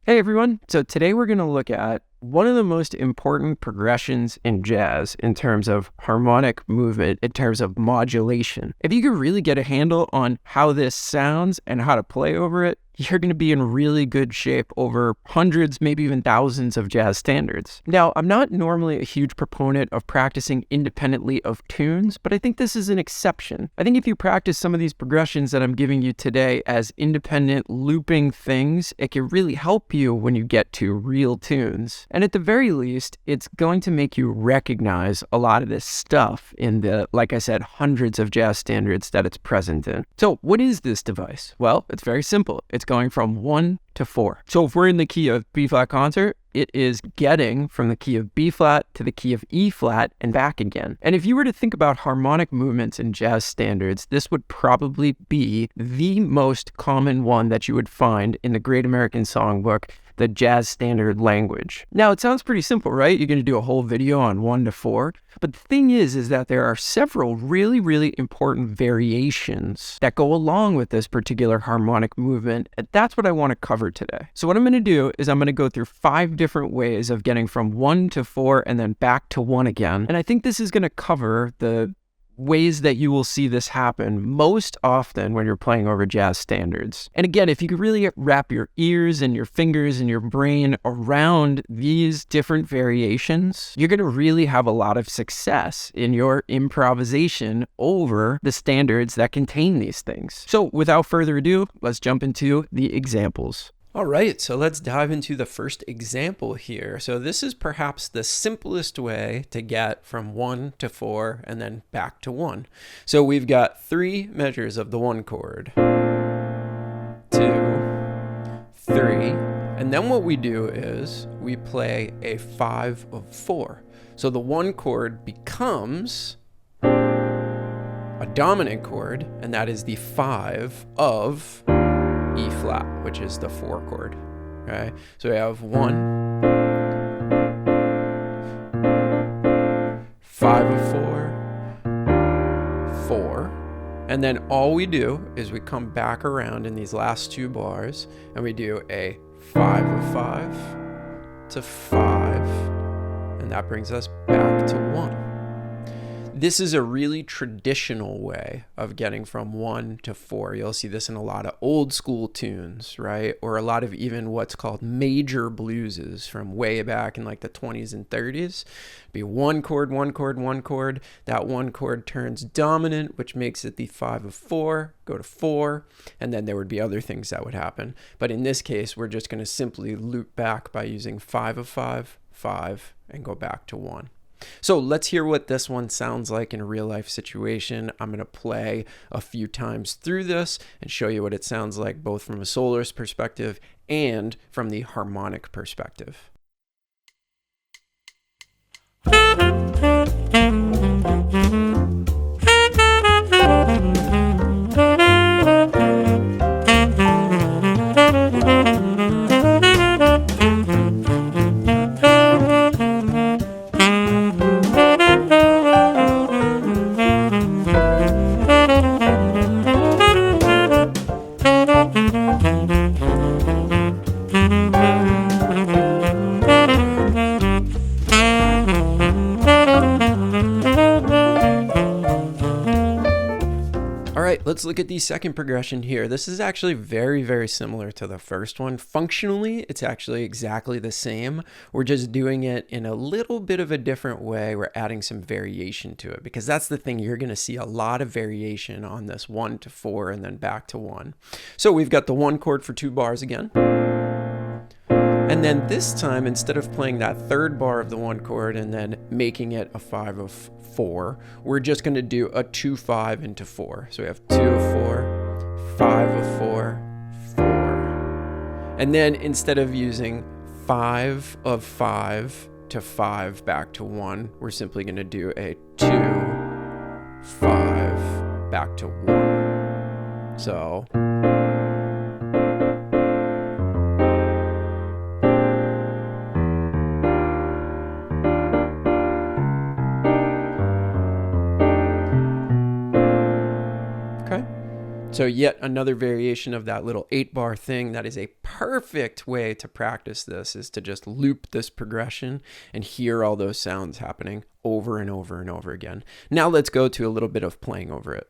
Hey everyone, so today we're going to look at one of the most important progressions in jazz in terms of harmonic movement, in terms of modulation. If you can really get a handle on how this sounds and how to play over it, you're going to be in really good shape over hundreds, maybe even thousands of jazz standards. Now, I'm not normally a huge proponent of practicing independently of tunes, but I think this is an exception. I think if you practice some of these progressions that I'm giving you today as independent looping things, it can really help you when you get to real tunes. And at the very least, it's going to make you recognize a lot of this stuff in the, like I said, hundreds of jazz standards that it's present in. So what is this device? Well, it's very simple. It's going from 1 to 4. So if we're in the key of B flat concert, it is getting from the key of B flat to the key of E flat and back again. And if you were to think about harmonic movements in jazz standards, this would probably be the most common one that you would find in the Great American Songbook, the jazz standard language. Now, it sounds pretty simple, right? You're going to do a whole video on 1 to 4. But the thing is that there are several really important variations that go along with this particular harmonic movement. And that's what I want to cover today. So what I'm going to do is I'm going to go through 5 different ways of getting from 1 to 4 and then back to 1 again. And I think this is going to cover the ways that you will see this happen most often when you're playing over jazz standards. And again, if you could really wrap your ears and your fingers and your brain around these different variations, you're going to really have a lot of success in your improvisation over the standards that contain these things. So without further ado, let's jump into the examples. All right, so let's dive into the first example here. So this is perhaps the simplest way to get from 1 to 4 and then back to 1. So we've got 3 measures of the 1 chord. 2, 3. And then what we do is we play a 5 of 4. So the 1 chord becomes a dominant chord, and that is the 5 of E flat, which is the 4 chord. Okay, so we have 1, 5 of 4, 4, and then all we do is we come back around in these last 2 bars and we do a 5 of 5 to 5, and that brings us back to 1. This is a really traditional way of getting from 1 to 4. You'll see this in a lot of old school tunes, right? Or a lot of even what's called major blueses from way back in like the 20s and 30s. It'd be 1 chord, 1 chord, 1 chord. That 1 chord turns dominant, which makes it the 5 of 4, go to 4, and then there would be other things that would happen. But in this case, we're just going to simply loop back by using 5 of 5, 5, and go back to 1. So let's hear what this one sounds like in a real life situation. I'm going to play a few times through this and show you what it sounds like both from a soloist perspective and from the harmonic perspective. Let's look at the second progression here. This is actually very similar to the first one. Functionally, it's actually exactly the same. We're just doing it in a little bit of a different way. We're adding some variation to it because that's the thing. You're going to see a lot of variation on this 1 to 4 and then back to 1. So we've got the 1 chord for 2 bars again. And then this time, instead of playing that 3rd bar of the 1 chord and then making it a 5 of 4, we're just going to do a 2, 5 into 4. So we have 2 of 4, 5 of 4, 4. And then instead of using 5 of 5 to 5 back to 1, we're simply going to do a 2, 5 back to 1. So So yet another variation of that little 8-bar thing. That is a perfect way to practice this, is to just loop this progression and hear all those sounds happening over and over and over again. Now let's go to a little bit of playing over it.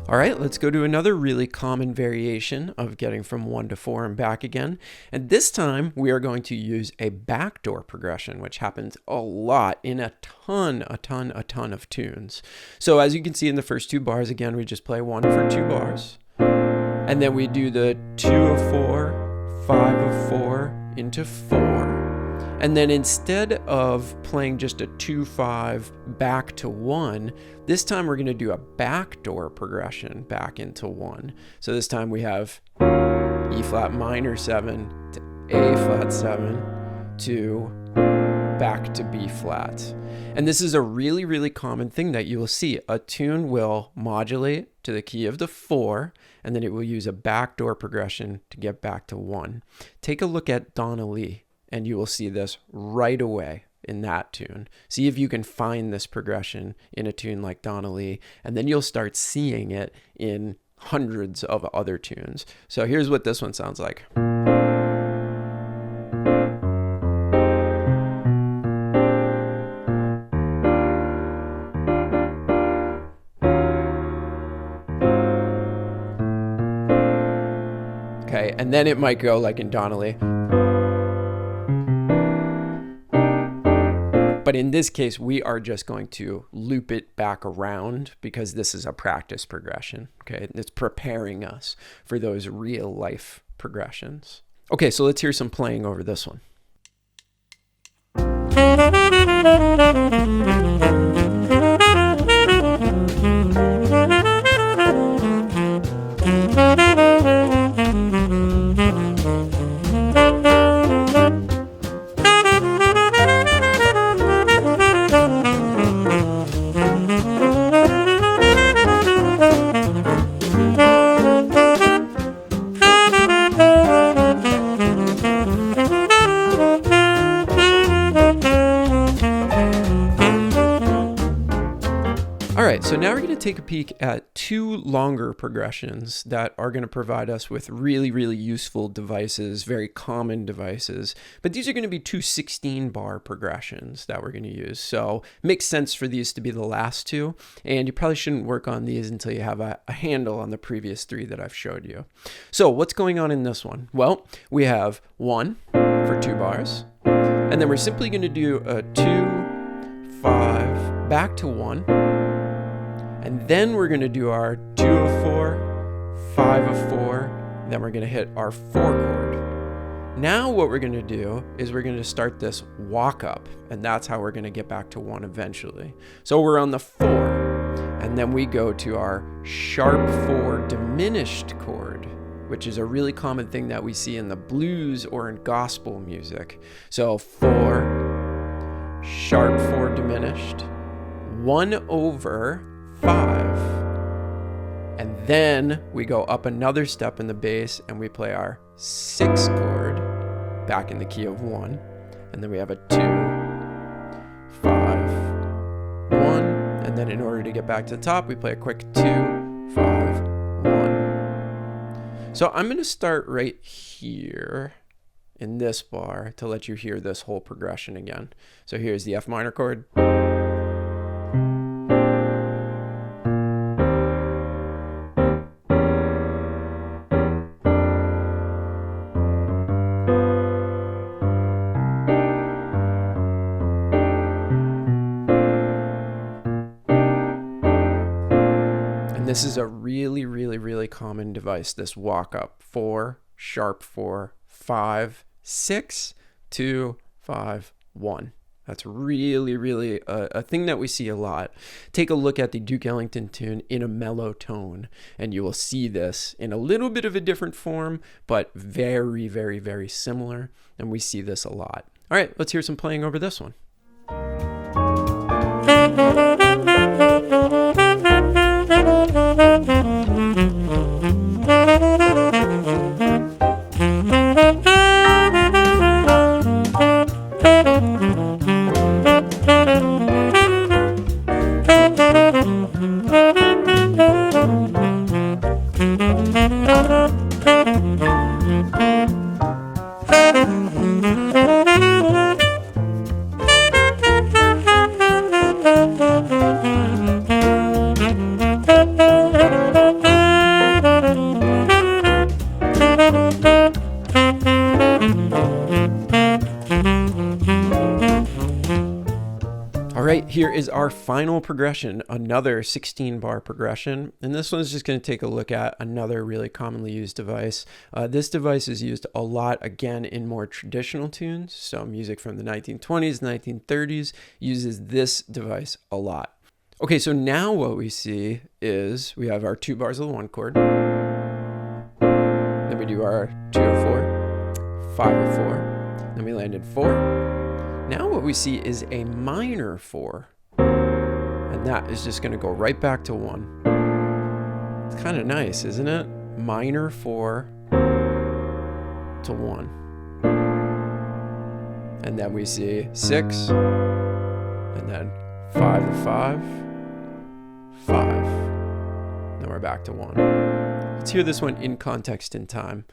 All right, let's go to another really common variation of getting from 1 to 4 and back again. And this time we are going to use a backdoor progression, which happens a lot in a ton of tunes. So as you can see in the first 2 bars, again, we just play 1 for 2 bars. And then we do the 2 of 4, 5 of 4 into 4. And then instead of playing just a 2-5 back to 1, this time we're going to do a backdoor progression back into 1. So this time we have E flat minor 7 to A flat 7 to back to B flat. And this is a really common thing that you will see. A tune will modulate to the key of the 4, and then it will use a backdoor progression to get back to 1. Take a look at Donna Lee, and you will see this right away in that tune. See if you can find this progression in a tune like Donna Lee, and then you'll start seeing it in hundreds of other tunes. So here's what this one sounds like. Okay, and then it might go like in Donna Lee. But in this case, we are just going to loop it back around because this is a practice progression, okay? It's preparing us for those real life progressions. Okay, so let's hear some playing over this one. All right, so now we're going to take a peek at 2 longer progressions that are going to provide us with really useful devices, very common devices. But these are going to be 2 16-bar progressions that we're going to use. So it makes sense for these to be the last 2. And you probably shouldn't work on these until you have a handle on the previous 3 that I've showed you. So what's going on in this one? Well, we have 1 for 2 bars. And then we're simply going to do a 2, 5, back to 1. And then we're going to do our 2 of 4, 5 of 4, then we're going to hit our 4 chord. Now what we're going to do is we're going to start this walk up, and that's how we're going to get back to 1 eventually. So we're on the 4, and then we go to our sharp 4 diminished chord, which is a really common thing that we see in the blues or in gospel music. So 4, sharp 4 diminished, 1 over 5, and then we go up another step in the bass and we play our 6 chord back in the key of 1, and then we have a 2, 5, 1, and then in order to get back to the top we play a quick 2, 5, 1. So I'm going to start right here in this bar to let you hear this whole progression again. So here's the F minor chord. This is a really common device, this walk up. 4, sharp 4, 5, 6, 2, 5, 1. That's really, really a thing that we see a lot. Take a look at the Duke Ellington tune in a mellow tone, and you will see this in a little bit of a different form, but very, very, very similar. And we see this a lot. All right, let's hear some playing over this one. All right, here is our final progression, another 16-bar progression. And this one is just going to take a look at another really commonly used device. This device is used a lot, again, in more traditional tunes. So music from the 1920s, 1930s uses this device a lot. Okay, so now what we see is we have our 2 bars of the 1 chord. Then we do our 2 of 4, 5 of 4. Then we land in 4. Now what we see is a minor 4, and that is just going to go right back to 1. It's kind of nice, isn't it? Minor 4 to 1. And then we see 6, and then 5 to 5, 5. Then we're back to 1. Let's hear this one in context in time.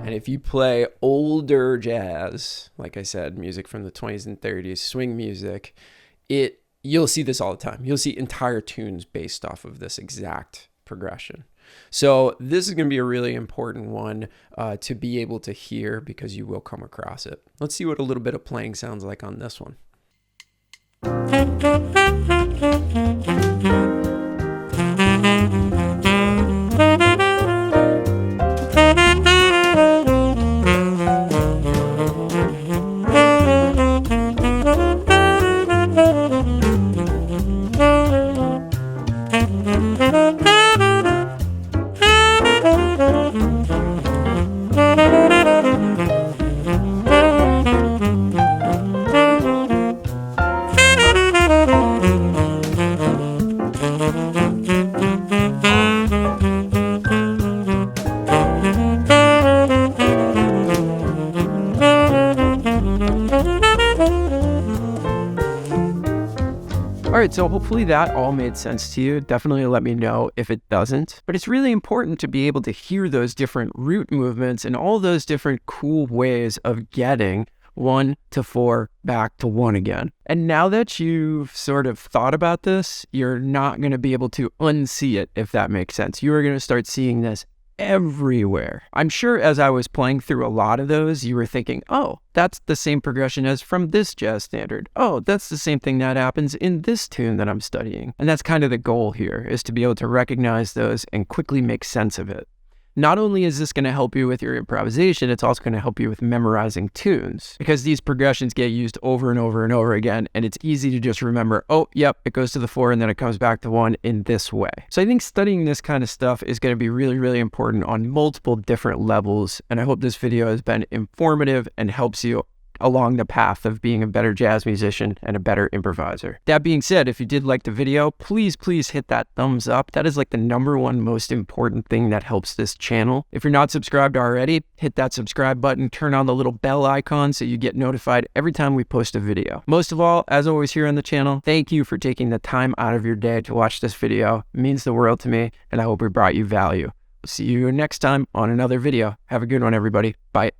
If you play older jazz, like I said, music from the 20s and 30s, swing music, you'll see this all the time. You'll see entire tunes based off of this exact progression. So this is going to be a really important one to be able to hear, because you will come across it. Let's see what a little bit of playing sounds like on this one. All right, so hopefully that all made sense to you. Definitely let me know if it doesn't. But it's really important to be able to hear those different root movements and all those different cool ways of getting 1 to 4 back to 1 again. And now that you've sort of thought about this, you're not going to be able to unsee it, if that makes sense. You are going to start seeing this everywhere. I'm sure as I was playing through a lot of those, you were thinking, oh, that's the same progression as from this jazz standard. Oh, that's the same thing that happens in this tune that I'm studying. And that's kind of the goal here, is to be able to recognize those and quickly make sense of it. Not only is this going to help you with your improvisation, it's also going to help you with memorizing tunes, because these progressions get used over and over and over again, and it's easy to just remember, oh, yep, it goes to the 4 and then it comes back to 1 in this way. So I think studying this kind of stuff is going to be really, really important on multiple different levels, and I hope this video has been informative and helps you along the path of being a better jazz musician and a better improviser. That being said, if you did like the video, please hit that thumbs up. That is like the #1 most important thing that helps this channel. If you're not subscribed already, hit that subscribe button, turn on the little bell icon so you get notified every time we post a video. Most of all, as always here on the channel, thank you for taking the time out of your day to watch this video. It means the world to me, and I hope we brought you value. See you next time on another video. Have a good one, everybody. Bye.